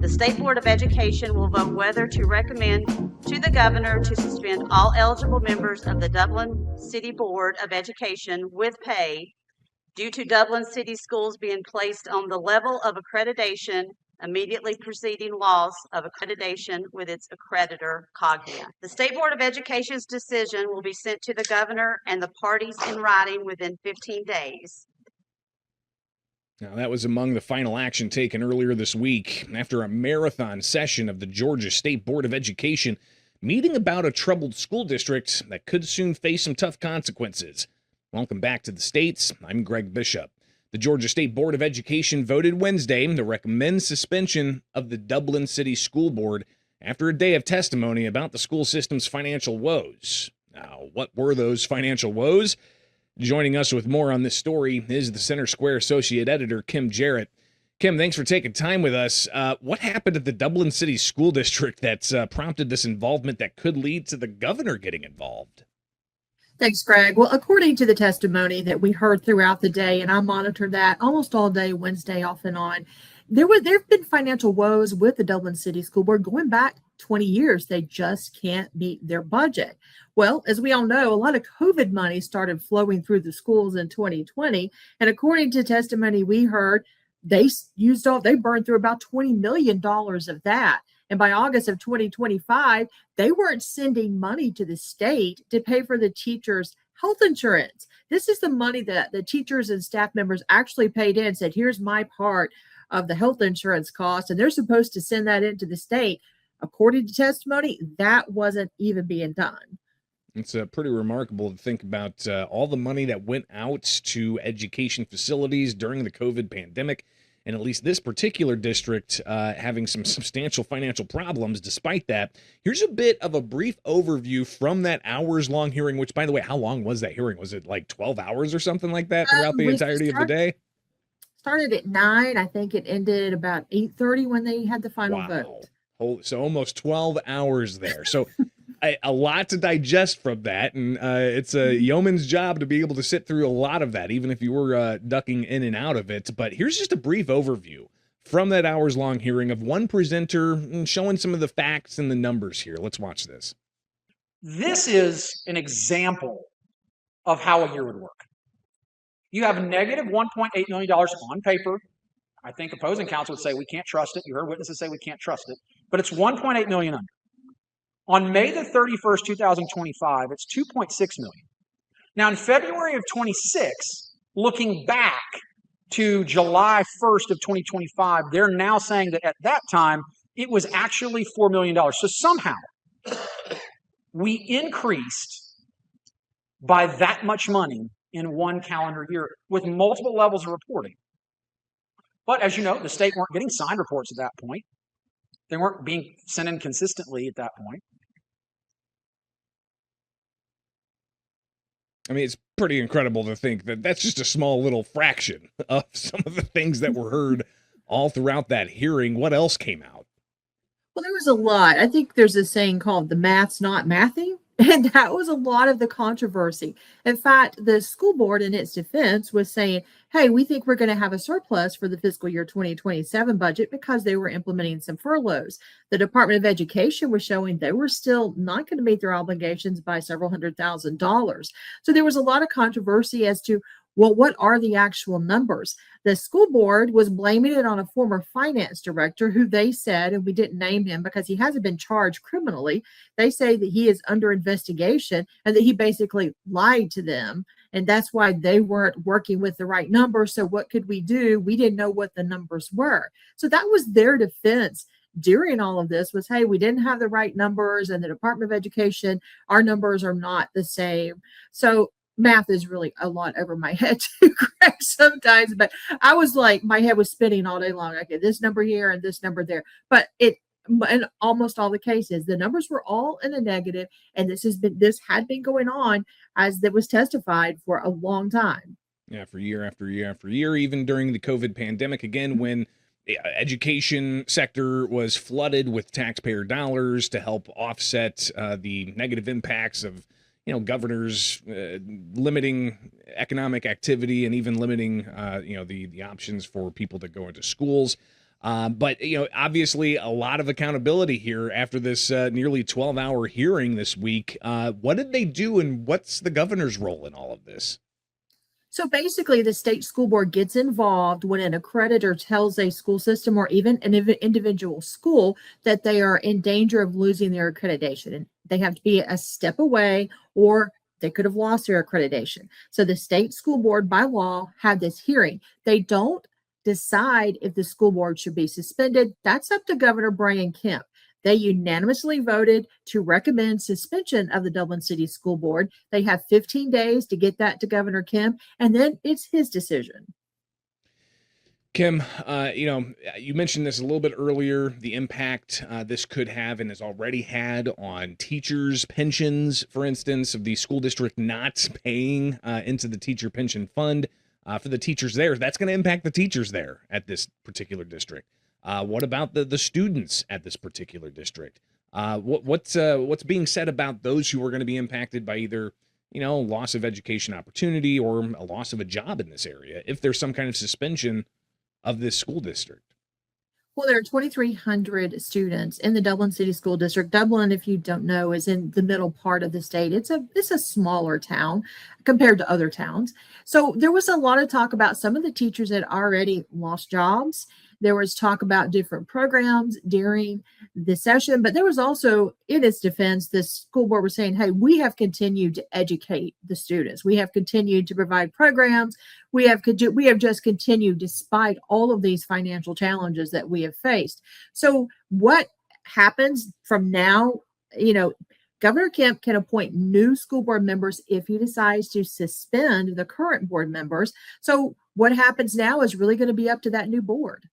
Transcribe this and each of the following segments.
The State Board of Education will vote whether to recommend to the governor to suspend all eligible members of the Dublin City Board of Education with pay due to Dublin City Schools being placed on the level of accreditation immediately preceding loss of accreditation with its accreditor, Cognia. The State Board of Education's decision will be sent to the governor and the parties in writing within 15 days. Now, that was among the final action taken earlier this week after a marathon session of the Georgia State Board of Education meeting about a troubled school district that could soon face some tough consequences. Welcome back to the States. I'm Greg Bishop. The Georgia State Board of Education voted Wednesday to recommend suspension of the Dublin City School Board after a day of testimony about the school system's financial woes. Now, what were those financial woes? Joining us with more on this story is the Center Square Associate Editor, Jarrett. Kim, thanks for taking time with us. What happened at the Dublin City School District that's prompted this involvement that could lead to the governor getting involved? Thanks, Greg. Well, according to the testimony that we heard throughout the day, and I monitored that almost all day Wednesday off and on, there have been financial woes with the Dublin City School Board going back 20 years. They just can't meet their budget. Well, as we all know, a lot of COVID money started flowing through the schools in 2020. And according to testimony we heard, they burned through about $20 million of that. And by August of 2025, they weren't sending money to the state to pay for the teachers' health insurance. This is the money that the teachers and staff members actually paid in, said, here's my part of the health insurance cost. And they're supposed to send that into the state. According to testimony, that wasn't even being done. It's pretty remarkable to think about all the money that went out to education facilities during the COVID pandemic. And at least this particular district having some substantial financial problems. Despite that, here's a bit of a brief overview from that hours-long hearing, which, by the way, how long was that hearing? Was it like 12 hours or something like that throughout the entirety of the day? Started at 9. I think it ended about 8:30 when they had the final vote. So almost 12 hours there. So a lot to digest from that, and it's a yeoman's job to be able to sit through a lot of that, even if you were ducking in and out of it. But here's just a brief overview from that hours-long hearing of one presenter showing some of the facts and the numbers here. Let's watch this. This is an example of how a year would work. You have negative $1.8 million on paper. I think opposing counsel would say we can't trust it. You heard witnesses say we can't trust it. But it's $1.8 million under. On May the 31st, 2025, it's $2.6 million. Now, in February of 26, looking back to July 1st of 2025, they're now saying that at that time, it was actually $4 million. So somehow, we increased by that much money in one calendar year with multiple levels of reporting. But as you know, the state weren't getting signed reports at that point. They weren't being sent in consistently at that point. I mean, it's pretty incredible to think that that's just a small little fraction of some of the things that were heard all throughout that hearing. What else came out? Well, there was a lot. I think there's a saying called the math's not mathing. And that was a lot of the controversy. In fact, the school board in its defense was saying, hey, we think we're going to have a surplus for the fiscal year 2027 budget because they were implementing some furloughs. The Department of Education was showing they were still not going to meet their obligations by several $100,000. So there was a lot of controversy as to, well, what are the actual numbers? The school board was blaming it on a former finance director who they said, and we didn't name him because he hasn't been charged criminally. They say that he is under investigation and that he basically lied to them. And that's why they weren't working with the right numbers. So what could we do? We didn't know what the numbers were. So that was their defense during all of this was, hey, we didn't have the right numbers, and the Department of Education, our numbers are not the same. So math is really a lot over my head too, Greg, sometimes. But I was like, my head was spinning all day long. Okay, this number here and this number there. But in almost all the cases, the numbers were all in a negative, and this had been going on as that was testified for a long time. Yeah, for year after year after year, even during the COVID pandemic, again, when the education sector was flooded with taxpayer dollars to help offset the negative impacts of governors limiting economic activity and even limiting, the options for people to go into schools. But obviously a lot of accountability here after this nearly 12-hour hearing this week. What did they do, and what's the governor's role in all of this? So basically, the state school board gets involved when an accreditor tells a school system or even an individual school that they are in danger of losing their accreditation. And they have to be a step away, or they could have lost their accreditation. So the state school board, by law, had this hearing. They don't decide if the school board should be suspended. That's up to Governor Brian Kemp. They unanimously voted to recommend suspension of the Dublin City School Board. They have 15 days to get that to Governor Kemp, and then it's his decision. Kim, you mentioned this a little bit earlier, the impact this could have and has already had on teachers' pensions, for instance, of the school district not paying into the teacher pension fund for the teachers there. That's going to impact the teachers there at this particular district. What about the students at this particular district? What's being said about those who are going to be impacted by either, loss of education opportunity or a loss of a job in this area if there's some kind of suspension of this school district? Well, there are 2,300 students in the Dublin City School District. Dublin, if you don't know, is in the middle part of the state. It's a smaller town compared to other towns. So there was a lot of talk about some of the teachers that already lost jobs. There was talk about different programs during the session, but there was also, in its defense, the school board was saying, hey, we have continued to educate the students. We have continued to provide programs. We have just continued despite all of these financial challenges that we have faced. So what happens from now, Governor Kemp can appoint new school board members if he decides to suspend the current board members. So what happens now is really going to be up to that new board.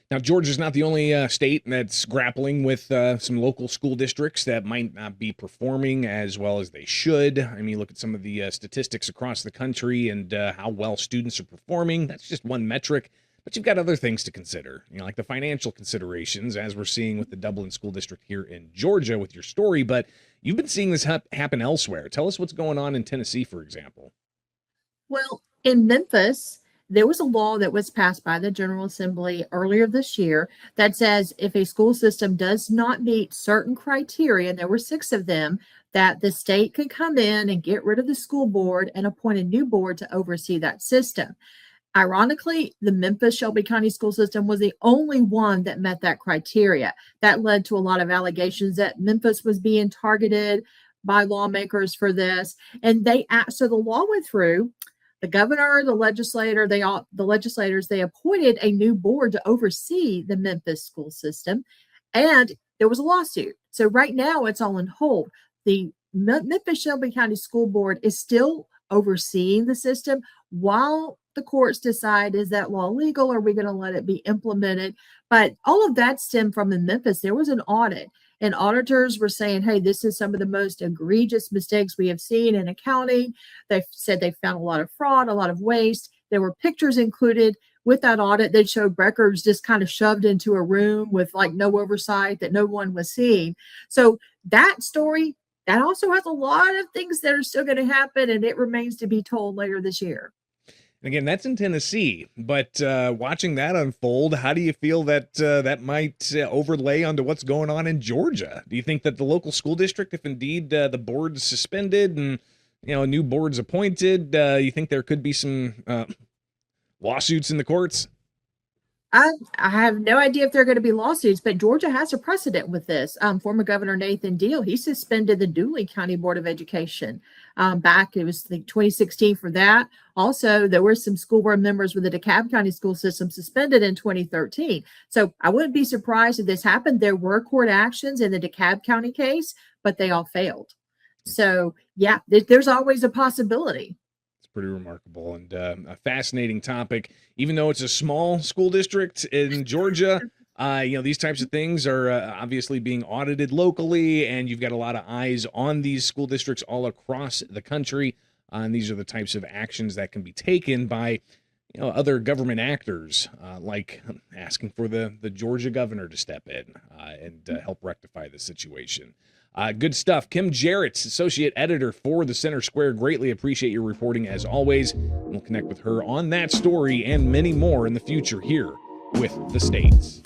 Now, Georgia's not the only state that's grappling with some local school districts that might not be performing as well as they should. I mean, look at some of the statistics across the country and how well students are performing. That's just one metric. But you've got other things to consider, like the financial considerations, as we're seeing with the Dublin School District here in Georgia with your story. But you've been seeing this happen elsewhere. Tell us what's going on in Tennessee, for example. Well, in Memphis, there was a law that was passed by the General Assembly earlier this year that says if a school system does not meet certain criteria, and there were 6 of them, that the state could come in and get rid of the school board and appoint a new board to oversee that system. Ironically, the Memphis-Shelby County School System was the only one that met that criteria. That led to a lot of allegations that Memphis was being targeted by lawmakers for this. And so the law went through. The governor, the legislators, they appointed a new board to oversee the Memphis school system, and there was a lawsuit. So right now it's all on hold. The Memphis-Shelby County School Board is still overseeing the system while the courts decide, is that law legal? Or are we going to let it be implemented? But all of that stemmed from in Memphis. There was an audit, and auditors were saying, hey, this is some of the most egregious mistakes we have seen in accounting. They said they found a lot of fraud, a lot of waste. There were pictures included with that audit that showed records just kind of shoved into a room with like no oversight that no one was seeing. So that story, that also has a lot of things that are still going to happen, and it remains to be told later this year. Again, that's in Tennessee, but watching that unfold, how do you feel that that might overlay onto what's going on in Georgia? Do you think that the local school district, if indeed the board is suspended and a new board's appointed, you think there could be some lawsuits in the courts? I have no idea if there are going to be lawsuits, but Georgia has a precedent with this. Former Governor Nathan Deal, he suspended the Dublin County Board of Education back. It was 2016 for that. Also, there were some school board members with the DeKalb County school system suspended in 2013. So I wouldn't be surprised if this happened. There were court actions in the DeKalb County case, but they all failed. So yeah, there's always a possibility. Pretty remarkable and a fascinating topic. Even though it's a small school district in Georgia, these types of things are obviously being audited locally, and you've got a lot of eyes on these school districts all across the country. And these are the types of actions that can be taken by other government actors, like asking for the Georgia governor to step in and help rectify the situation. Good stuff. Kim Jarrett, associate editor for the Center Square. Greatly appreciate your reporting as always. We'll connect with her on that story and many more in the future here with The States.